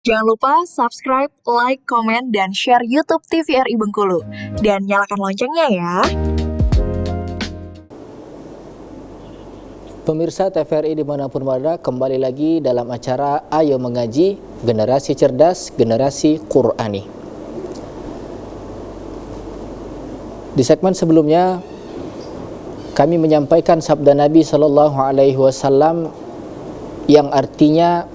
Jangan lupa subscribe, like, komen, dan share YouTube TVRI Bengkulu. Dan nyalakan loncengnya ya. Pemirsa TVRI dimanapun berada, kembali lagi dalam acara Ayo Mengaji, Generasi Cerdas, Generasi Qur'ani. Di segmen sebelumnya, kami menyampaikan sabda Nabi SAW yang artinya,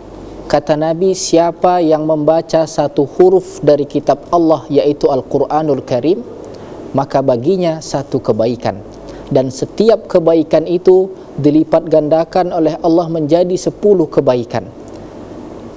kata Nabi, siapa yang membaca satu huruf dari kitab Allah, yaitu Al-Quranul Karim, maka baginya satu kebaikan. Dan setiap kebaikan itu dilipat gandakan oleh Allah menjadi 10 kebaikan.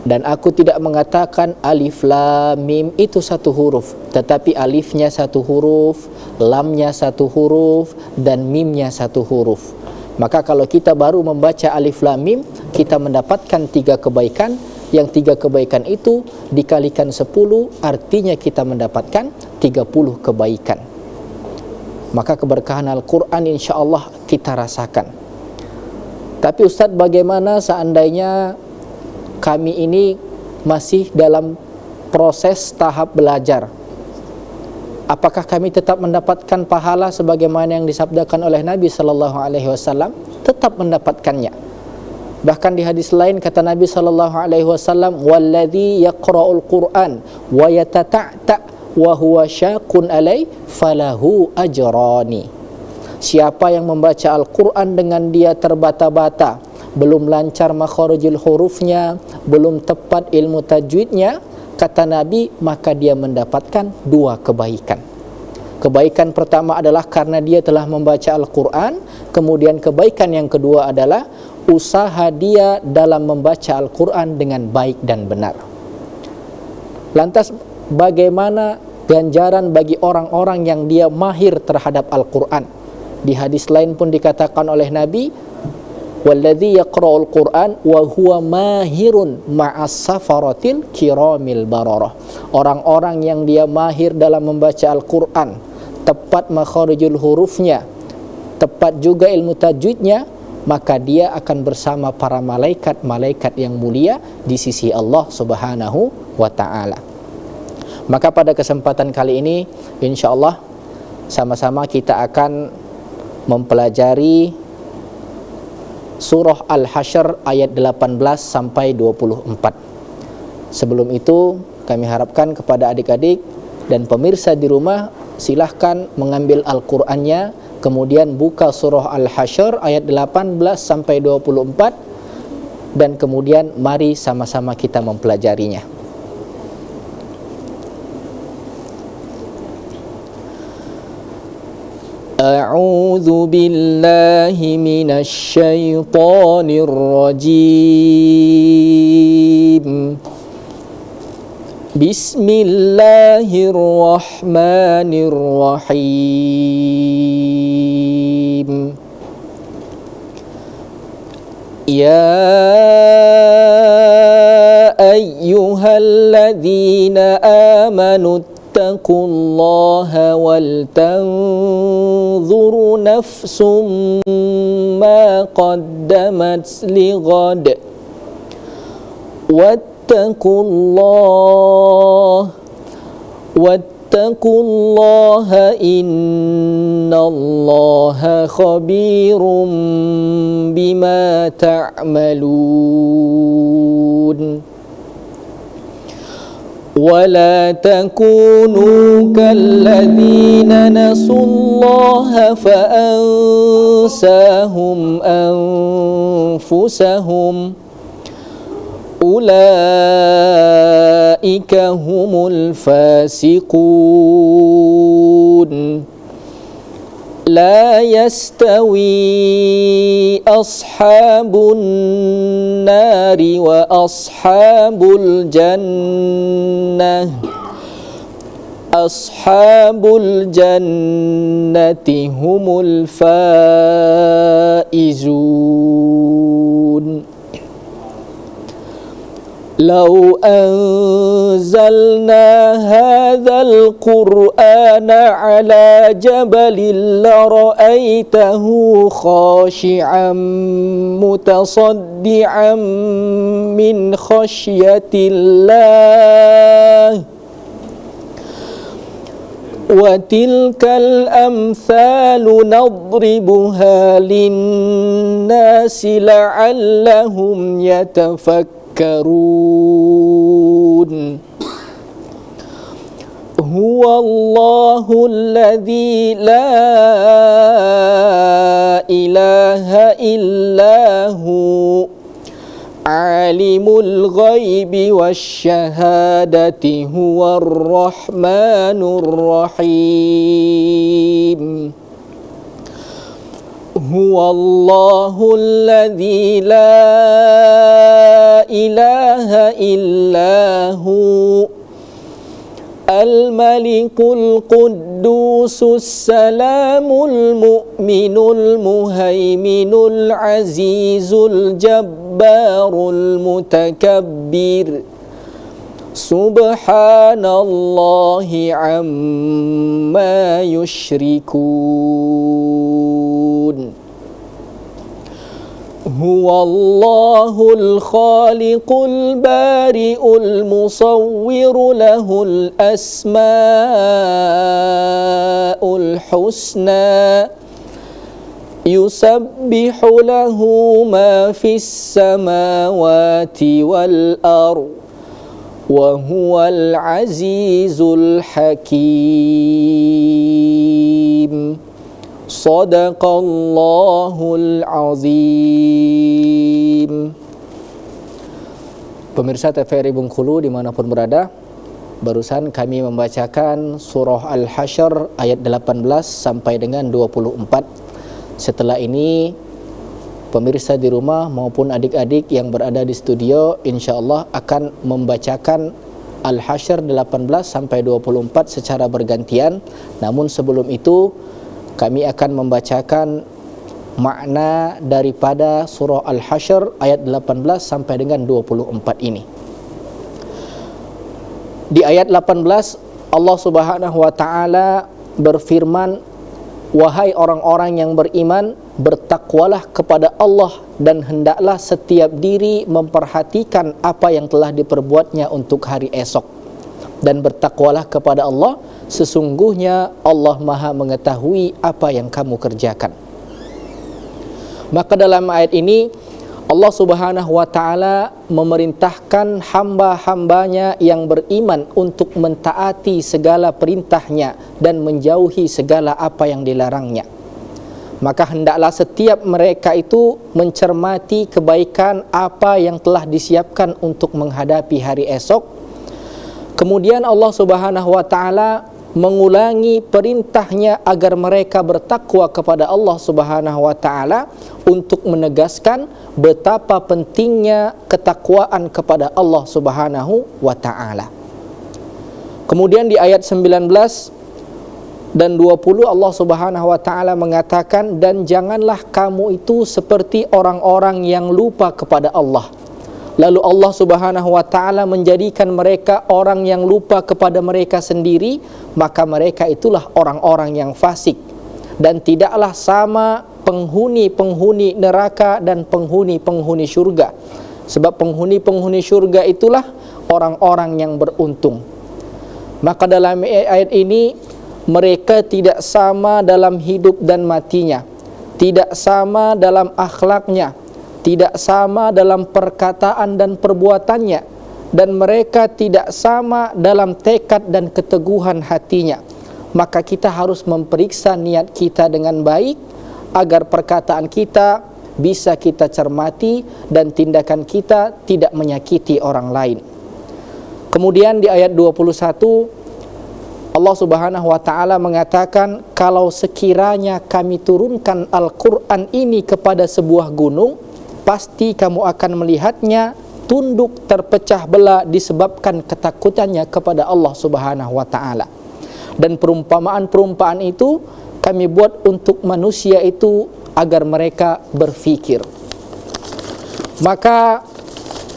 Dan aku tidak mengatakan alif lam mim itu satu huruf, tetapi alifnya satu huruf, lamnya satu huruf, dan mimnya satu huruf. Maka kalau kita baru membaca alif lam mim, kita mendapatkan 3 kebaikan. Yang 3 kebaikan itu dikalikan 10, artinya kita mendapatkan 30 kebaikan. Maka keberkahan Al-Quran insyaAllah kita rasakan. Tapi Ustadz, bagaimana seandainya kami ini masih dalam proses tahap belajar? Apakah kami tetap mendapatkan pahala sebagaimana yang disabdakan oleh Nabi SAW? Tetap mendapatkannya. Bahkan di hadis lain kata Nabi SAW, "Walladzi yaqra'ul Qur'an wa yatata'ta wa huwa syaqun alai falahu ajrani." Siapa yang membaca Al-Quran dengan dia terbata-bata, belum lancar makharijul hurufnya, belum tepat ilmu tajwidnya, kata Nabi, maka dia mendapatkan 2 kebaikan. Kebaikan pertama adalah karena dia telah membaca Al-Quran. Kemudian kebaikan yang kedua adalah usaha dia dalam membaca Al-Quran dengan baik dan benar. Lantas bagaimana ganjaran bagi orang-orang yang dia mahir terhadap Al-Quran? Di hadis lain pun dikatakan oleh Nabi, "Walladzi yaqra'ul Qur'an wa huwa mahirun ma'as safaratil kiramil bararah." Orang-orang yang dia mahir dalam membaca Al-Quran, tepat makharijul hurufnya, tepat juga ilmu tajwidnya, maka dia akan bersama para malaikat-malaikat yang mulia di sisi Allah Subhanahu wa ta'ala. Maka pada kesempatan kali ini, insyaallah sama-sama kita akan mempelajari surah Al-Hasyr ayat 18 sampai 24. Sebelum itu, kami harapkan kepada adik-adik dan pemirsa di rumah, silahkan mengambil Al-Qur'annya, kemudian buka surah Al-Hasyr ayat 18 sampai 24, dan kemudian mari sama-sama kita mempelajarinya. A'udzu billahi minasy syaithanir rajim. Bismillahirrahmanirrahim. Ya ayyuhalladzina amanu ittaqullaha wal tanzur nafsum ma qaddamat lighad wattaqullaha innallaha khabirum bima ta'malun. ولا تكونوا كالذين نسوا الله فأنساهم أنفسهم أولئك هم الفاسقون. لا يستوي أصحاب النار وأصحاب الجنة أصحاب الجنة هم الفائزون. لو أنزلنا هذا هذا القرآن على جبل لرأيته خاشعا متصدعا من خشية الله وتلك الأمثال نضربها للناس لعلهم يتفكرون هو الله الذي لا إله إلا هو عالم الغيب والشهادة هو الرحمن الرحيم هو الله الذي لا إله إلا هو الملك القدوس السلام المؤمن المهيمن العزيز الجبار المتكبر سبحان الله عما يشركون هو الله الخالق البارئ المصور له الأسماء الحسنى يسبح له ما في السماوات والأرض وهو العزيز الحكيم Sadaqallahul azim. Pemirsa TVRI Bengkulu dimanapun berada, barusan kami membacakan surah Al-Hasyr ayat 18 sampai dengan 24. Setelah ini pemirsa di rumah maupun adik-adik yang berada di studio insyaallah akan membacakan Al-Hasyr 18 sampai 24 secara bergantian. Namun sebelum itu kami akan membacakan makna daripada surah Al-Hasyr ayat 18 sampai dengan 24 ini. Di ayat 18 Allah Subhanahu wa taala berfirman, wahai orang-orang yang beriman, bertakwalah kepada Allah dan hendaklah setiap diri memperhatikan apa yang telah diperbuatnya untuk hari esok. Dan bertakwalah kepada Allah, sesungguhnya Allah Maha mengetahui apa yang kamu kerjakan. Maka dalam ayat ini Allah Subhanahu wa taala memerintahkan hamba-hambanya yang beriman untuk mentaati segala perintahnya dan menjauhi segala apa yang dilarangnya. Maka hendaklah setiap mereka itu mencermati kebaikan apa yang telah disiapkan untuk menghadapi hari esok. Kemudian Allah Subhanahu wa taala mengulangi perintahnya agar mereka bertakwa kepada Allah Subhanahu wa taala untuk menegaskan betapa pentingnya ketakwaan kepada Allah Subhanahu wa taala. Kemudian di ayat 19 dan 20 Allah Subhanahu wa taala mengatakan, dan janganlah kamu itu seperti orang-orang yang lupa kepada Allah. Lalu Allah Subhanahu wa taala menjadikan mereka orang yang lupa kepada mereka sendiri, maka mereka itulah orang-orang yang fasik. Dan tidaklah sama penghuni-penghuni neraka dan penghuni-penghuni syurga. Sebab penghuni-penghuni syurga itulah orang-orang yang beruntung. Maka dalam ayat ini mereka tidak sama dalam hidup dan matinya, tidak sama dalam akhlaknya, tidak sama dalam perkataan dan perbuatannya, dan mereka tidak sama dalam tekad dan keteguhan hatinya. Maka kita harus memeriksa niat kita dengan baik agar perkataan kita bisa kita cermati dan tindakan kita tidak menyakiti orang lain. Kemudian di ayat 21 Allah Subhanahu wa taala mengatakan, kalau sekiranya kami turunkan Al-Qur'an ini kepada sebuah gunung, pasti kamu akan melihatnya tunduk terpecah belah disebabkan ketakutannya kepada Allah Subhanahu wa taala. Dan perumpamaan-perumpamaan itu kami buat untuk manusia itu agar mereka berfikir. Maka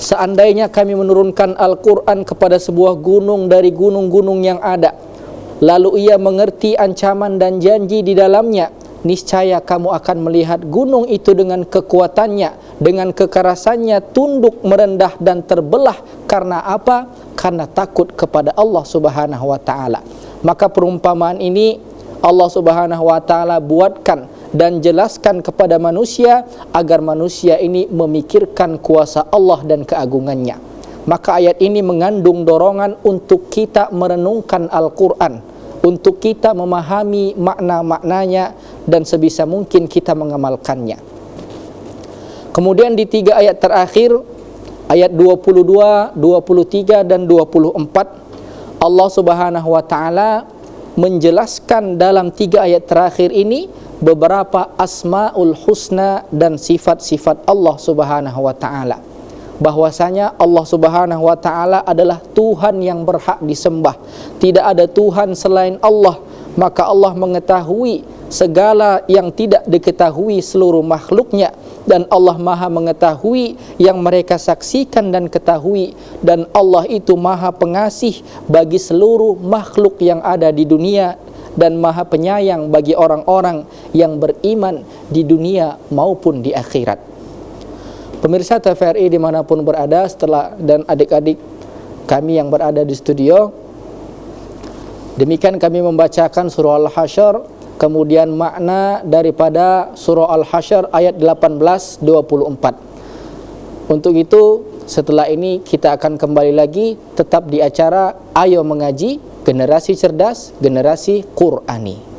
seandainya kami menurunkan Al-Quran kepada sebuah gunung dari gunung-gunung yang ada, lalu ia mengerti ancaman dan janji di dalamnya, niscaya kamu akan melihat gunung itu dengan kekuatannya, dengan kekerasannya tunduk, merendah dan terbelah. Karena apa? Karena takut kepada Allah Subhanahu wa taala. Maka perumpamaan ini Allah Subhanahu wa taala buatkan dan jelaskan kepada manusia agar manusia ini memikirkan kuasa Allah dan keagungannya. Maka ayat ini mengandung dorongan untuk kita merenungkan Al-Quran, untuk kita memahami makna-maknanya dan sebisa mungkin kita mengamalkannya. Kemudian di 3 ayat terakhir, ayat 22, 23 dan 24, Allah Subhanahu wa taala menjelaskan dalam 3 ayat terakhir ini beberapa asmaul husna dan sifat-sifat Allah Subhanahu wa taala. Bahwasanya Allah Subhanahu wa taala adalah Tuhan yang berhak disembah. Tidak ada Tuhan selain Allah. Maka Allah mengetahui segala yang tidak diketahui seluruh makhluknya, dan Allah Maha mengetahui yang mereka saksikan dan ketahui, dan Allah itu Maha pengasih bagi seluruh makhluk yang ada di dunia, dan Maha penyayang bagi orang-orang yang beriman di dunia maupun di akhirat. Pemirsa TVRI dimanapun berada, setelah dan adik-adik kami yang berada di studio, demikian kami membacakan surah Al-Hasyr, kemudian makna daripada surah Al-Hasyr ayat 18-24. Untuk itu setelah ini kita akan kembali lagi tetap di acara Ayo Mengaji, Generasi Cerdas, Generasi Qur'ani.